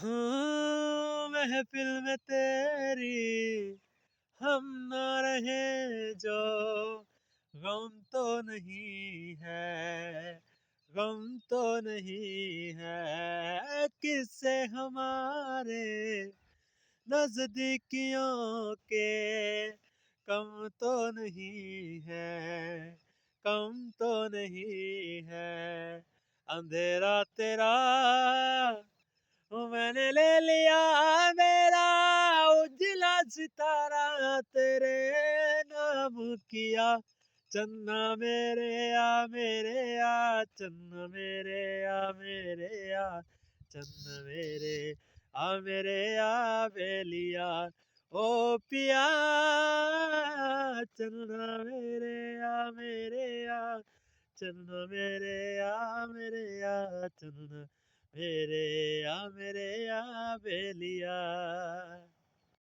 हाँ, महफिल में तेरी हम ना रहे जो गम तो नहीं है, गम तो नहीं है। किससे हमारे नजदीकियों के कम तो नहीं है, कम तो नहीं है। अंधेरा तेरा मैंने ले लिया, मेरा उजला सितारा तेरे नाम किया। चन्ना मेरे आ, मेरे आ, चन्ना मेरे आ, मेरे आ, चन्ना मेरे आ, मेरे आ बेलिया। ओ पिया चन्ना मेरे आ, मेरे आ, चन्ना मेरे आ, मेरे आ, चन्ना मेरे आ, मेरे आ बेलिया।